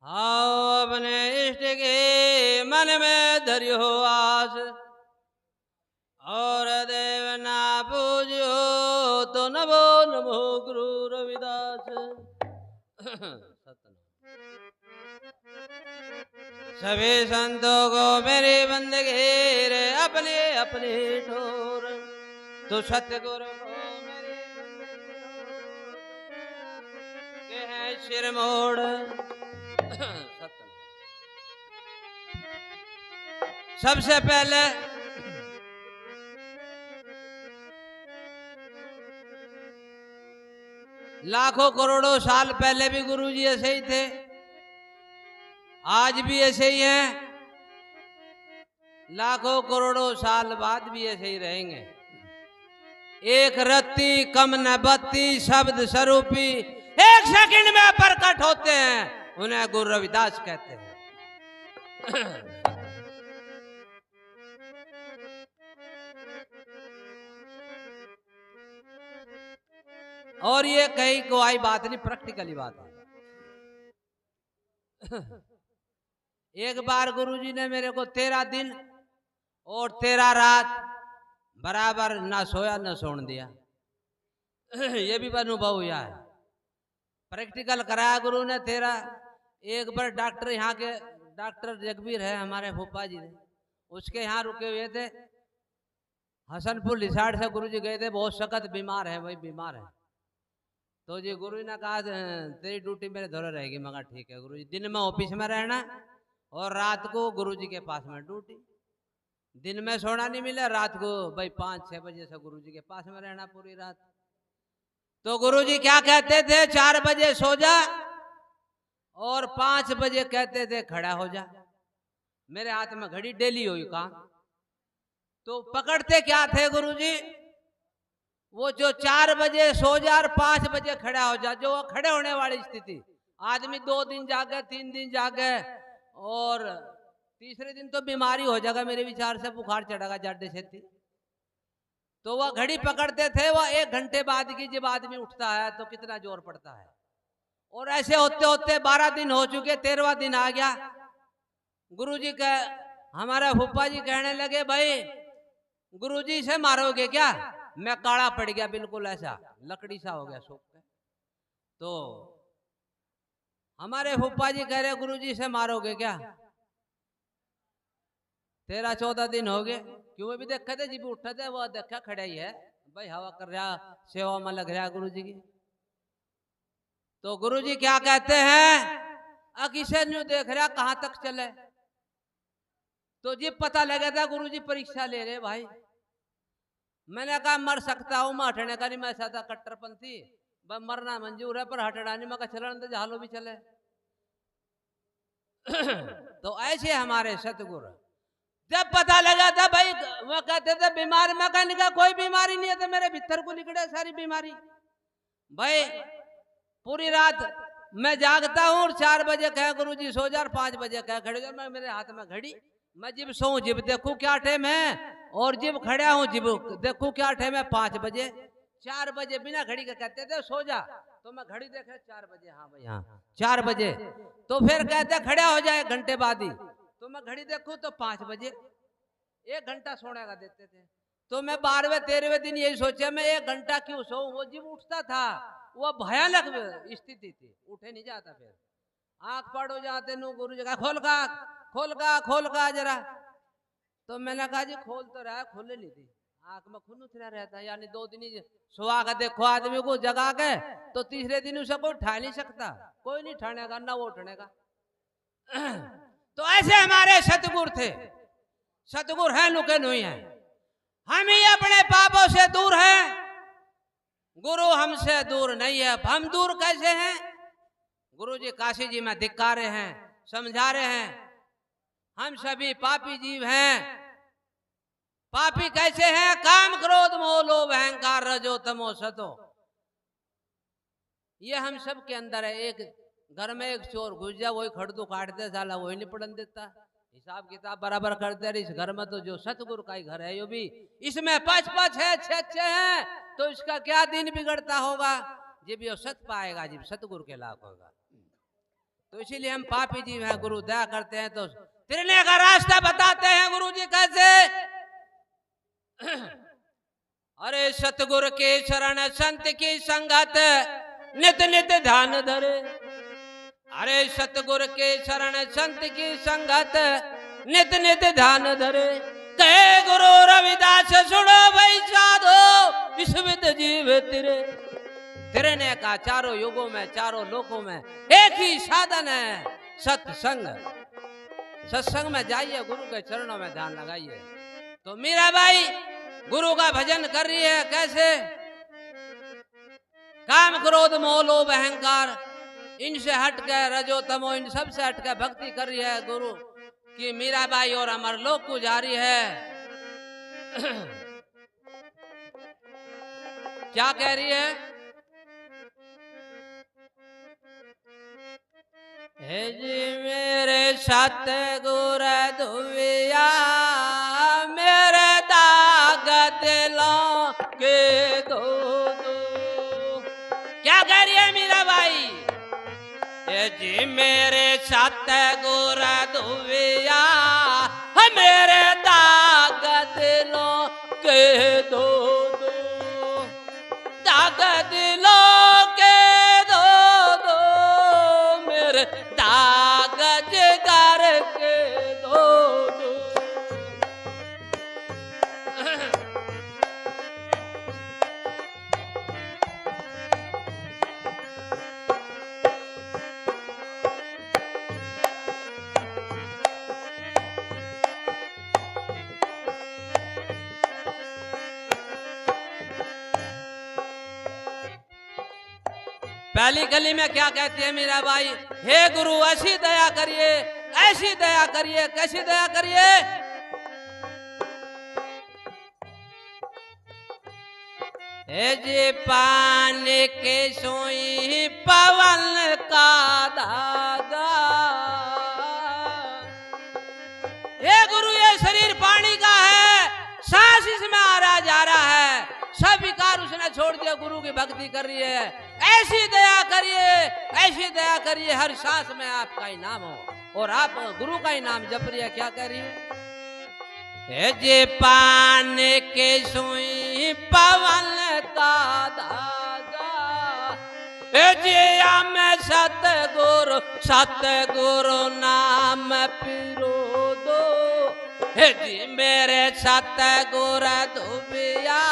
आओ अपने इष्ट के मन में धरियो आस, और देव ना पूजो तो नमो नमो गुरु रविदास। सभी संतों को मेरी बंदगी रे अपने अपने ठोर, तो सतगुरु को मेरी के हैं सिर मोड़। सबसे पहले लाखों करोड़ों साल पहले भी गुरुजी ऐसे ही थे, आज भी ऐसे ही हैं, लाखों करोड़ों साल बाद भी ऐसे ही रहेंगे। एक रत्ती कम न बत्ती शब्द स्वरूपी एक सेकंड में प्रकट होते हैं, उन्हें गुरु रविदास कहते हैं। और ये कहीं को आई बात नहीं, प्रैक्टिकली बात है। एक बार गुरुजी ने मेरे को 13 दिन और 13 रात बराबर ना सोया ना सोने दिया। ये भी अनुभव हुआ है, प्रैक्टिकल कराया गुरु ने 13। एक बार डॉक्टर यहाँ के डॉक्टर जगबीर है हमारे फूफा जी ने, उसके यहाँ रुके हुए थे हसनपुर लिसाड़ से। गुरुजी गए थे, बहुत सख्त बीमार है, वही बीमार है। तो जी गुरु ने कहा तेरी ड्यूटी मेरे धोरे रहेगी। मगर ठीक है गुरुजी, दिन में ऑफिस में रहना और रात को गुरुजी के पास में ड्यूटी। दिन में सोना नहीं मिला, रात को भाई 5-6 बजे से गुरुजी के पास में रहना पूरी रात। तो गुरुजी क्या कहते थे, 4 बजे सो जा और 5 बजे कहते थे खड़ा हो जा। मेरे हाथ में घड़ी डेली हुई काम। तो पकड़ते क्या थे गुरुजी, वो जो 4 बजे सो जा और 5 बजे खड़ा हो जा, जो खड़े होने वाली स्थिति। आदमी 2 दिन जागे, 3 दिन जागे और तीसरे दिन तो बीमारी हो जाएगा मेरे विचार से, बुखार चढ़ेगा जाडे से थी। तो वह घड़ी पकड़ते थे, वह 1 घंटे बाद की जब आदमी उठता है तो कितना जोर पड़ता है। और ऐसे होते होते 12 दिन हो चुके, 13वां दिन आ गया। गुरुजी का हमारा फूफा जी कहने लगे, भाई गुरुजी से मारोगे क्या? मैं काला पड़ गया, बिल्कुल ऐसा लकड़ी सा हो गया सूख के। तो हमारे फूफा जी कह रहे गुरुजी से मारोगे क्या? 13-14 दिन हो गए, क्यों भी देखे थे, जी भी उठे थे, वो देखा खड़ा ही है भाई, हवा कर रहा, सेवा में लग रहा गुरुजी की। तो गुरुजी क्या कहते हैं, किसे न्यू देख रहा, कहां तक चले? तो जी पता लगा था गुरुजी परीक्षा ले रहे भाई। मैंने कहा मर सकता हूं मैं, हटने का नहीं, मैं ऐसा था कट्टरपंथी, बस मरना मंजूर है पर हटना नहीं। मैं चलन तो झालो भी चले। तो ऐसे हमारे सतगुरु, जब पता लगा था भाई, वो कहते थे बीमार, मैं कहने का कोई बीमारी नहीं है, तो मेरे भीतर को निकले सारी बीमारी। भाई पूरी रात मैं जागता हूँ और 4 बजे कहे गुरुजी सो जा, 5 बजे कहे खड़े जा। मैं मेरे हाथ में घड़ी, मैं जिब सोऊं जिब देखूं क्या टाइम है, और जिब खड़ा हूं जिब देखूं क्या टाइम है, 5 बजे। 4 बजे बिना घड़ी के कहते थे सो जा, तो मैं घड़ी देख 4 बजे, हाँ भाई हाँ 4 बजे। तो फिर कहते खड़ा हो जाए 1 घंटे बाद ही, तो मैं घड़ी देखूं तो 5 बजे। 1 घंटा सोने का देते थे। तो मैं 12वें-13वें दिन यही सोचा मैं 1 घंटा क्यों सोऊं। वो जिब उठता था वो भयानक स्थिति थी, उठे नहीं जाता। फिर आंख पड़ हो जाते नु, गुरु जी का खोल का खोल का खोल का जरा। तो मैंने कहा जी खोल तो रहा है, खोले नहीं थी, आंख में खून उतरा रहता है। यानी 2 दिन ही सुहा का देखो आदमी को जगा के, तो तीसरे दिन उसे कोई उठा नहीं सकता, कोई नहीं उठाने का, ना वो उठने का। तो ऐसे हमारे सतगुरु थे। सतगुरु है नुके नहीं है, हम ही अपने पापों से दूर हैं, गुरु हमसे दूर नहीं है। हम दूर कैसे हैं? गुरु जी काशी जी में धिक्का रहे हैं, समझा रहे हैं हम सभी पापी जीव हैं। पापी कैसे हैं? काम क्रोध मोह लोभ अहंकार रजो तमो सतो, ये हम सब के अंदर है। एक घर में एक चोर घुस जाए, वही खड़दू काट दे साला, वही नहीं पड़न देता, हिसाब किताब बराबर करते रहे। इस घर में तो जो सतगुरु का ही घर है, यो भी इसमें 5-5 है, 6-6 है, तो इसका क्या दिन बिगड़ता होगा जब ये सत पाएगा, जब सतगुरु के लाभ होगा। तो इसीलिए हम पापी जीव हैं, गुरु दया करते हैं तो तिरने का रास्ता बताते हैं गुरु जी कैसे। अरे सतगुरु के शरण संत की संगत नित नित ध्यान धरे। अरे सतगुरु के शरण संत की संगत नित नित ध्यान धरे। कहे गुरु रविदास सुनो भाई साधो इस विद जीव तिरे। तिरने का चारों युगों में चारों लोकों में एक ही साधन है, सत्संग। सत्संग में जाइए, गुरु के चरणों में ध्यान लगाइए। तो मीराबाई गुरु का भजन कर रही है कैसे? काम क्रोध मोह लोभ अहंकार इनसे हटकर, रजो तमो इन सब से हटकर भक्ति कर रही है गुरु की मीराबाई और अमर लोक को जा रही है। क्या कह रही है? हे जी मेरे सतगुर धुविया मेरे दाग दिलों के दो दो। क्या कह रही है मीराबाई? हे जी मेरे सतगुर धुविया मेरे दाग दिलों के दो दो। दाग दिलों के दो दो मेरे दाग जिगर के दो दो। पहली गली में क्या कहती है मीराबाई? हे गुरु ऐसी दया करिए, ऐसी दया करिए। कैसी दया करिए? हे जी पानी के सोई पवन का धागा। हे गुरु ये शरीर पानी का है, सांस इसमें आ रहा जा रहा है, सब विकार उसने छोड़ दिया, गुरु की भक्ति कर रही है। ऐसी दया करिए, ऐसी दया करिए हर सांस में आपका ही नाम हो और आप गुरु का ही नाम जप रही है। क्या कह रही है? हे जे पानी के सुई पवन का धागा। हे जे मैं सतगुरु नाम पिरो दो। हे जी मेरे सतगुर धुबिया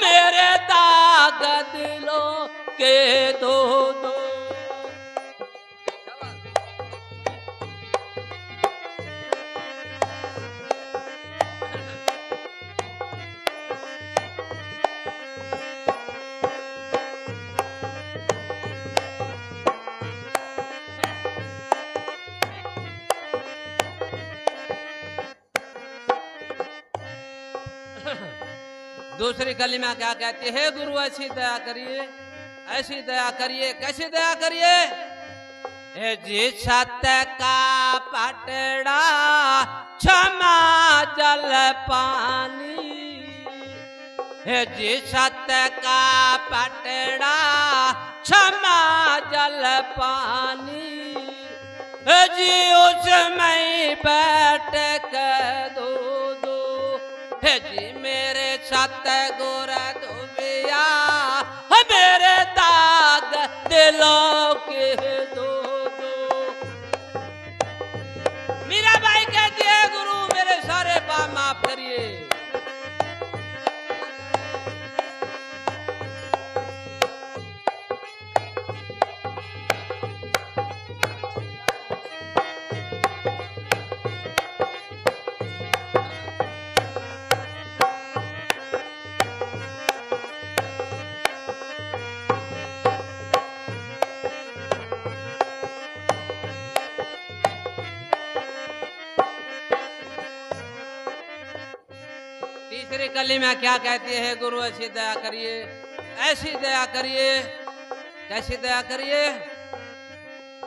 मेरे दाग दिलों के दो दो। दूसरी कली में क्या कहती है? हे गुरु ऐसी दया करिए, ऐसी दया करिए। कैसी दया करिए? हे जी सत का पटड़ा क्षमा जल पानी। हे जी सत का पटड़ा क्षमा जल पानी। हे जी उसमें बैठ कर दो दो। हे जी मेरे सतगुर धुबिया मेरे दाग दिलों के दो दो। मीराबाई कहती है गुरु मेरे सारे पाप माफ करिए। तीसरी कली में क्या कहती है? गुरु ऐसी दया करिए, ऐसी दया करिए। कैसी दया करिए?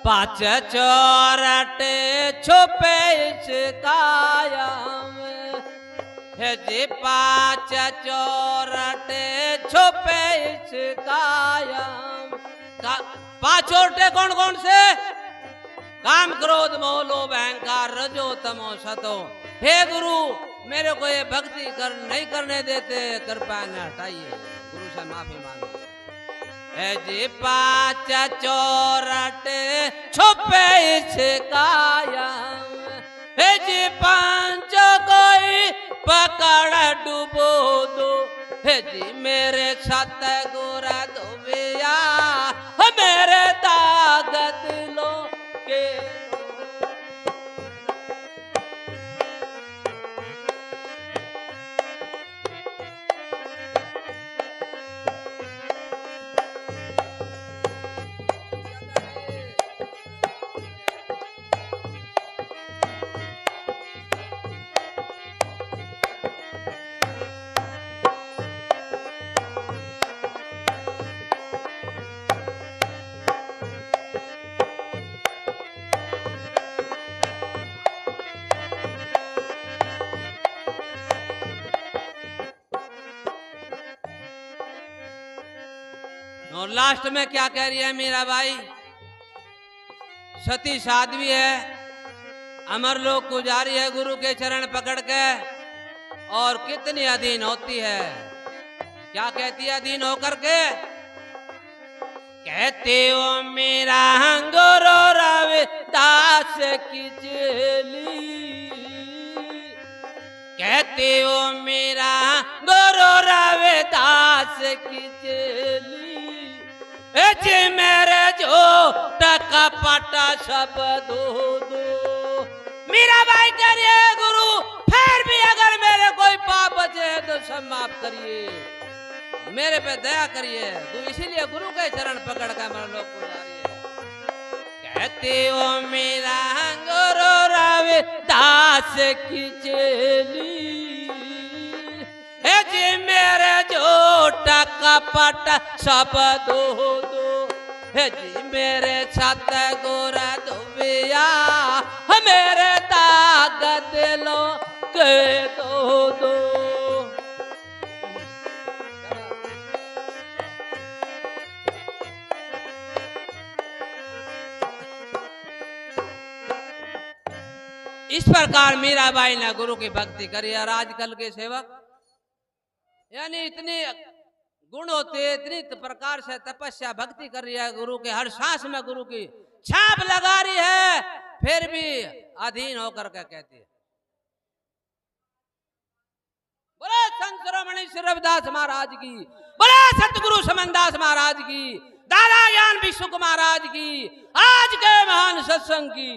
पांच चौरटे छुपे इस काया में। है जी पांच चौरटे छुपे इस काया। पांच चौरटे कौन कौन से? काम क्रोध मोह लोभ अहंकार रजो तमो सतो। हे गुरु मेरे को ये भक्ति नहीं करने देते, कृपा न हटाइए, गुरु से माफी मांगो। है जी पांच चौरट छुपे इसकाया, है जी पांच कोई पकड़ डूबो दो, है जी मेरे सत गुरा धोबिया मेरे ताकत लो के। और लास्ट में क्या कह रही है मीराबाई? सती साध्वी है, अमर लोक को जा रही है गुरु के चरण पकड़ के, और कितनी अधीन होती है। क्या कहती है अधीन होकर के? कहते हो मेरा गुरु रविदास की चेली, कहते हो मेरा गुरु रविदास की चेली, जी मेरे जो टका पटा सब दो दो। मीराबाई कह रही है गुरु फिर भी अगर मेरे कोई पाप बचे तो सब माफ करिए, मेरे पे दया करिए। इसीलिए गुरु के चरण पकड़ कर मेरे लोग को जा रही है। कहते हो मेरा गुरु रविदास की चेली, जी मेरे जो टका पटा सब दो दो, है जी मेरे सत गुरा धोबिया मेरे ताकत लो के दो दो। इस प्रकार मीराबाई ने गुरु की भक्ति करी। और आजकल के सेवक यानी इतनी गुण होते, इतनी प्रकार से तपस्या भक्ति कर रही है गुरु के, हर सांस में गुरु की छाप लगा रही है, फिर भी अधीन होकर के कहती है। बोले संत शिरोमणि श्री रविदास महाराज की, बोले सतगुरु समनदास महाराज की, दादा ज्ञान भिक्षुक महाराज की, आज के महान सत्संग की।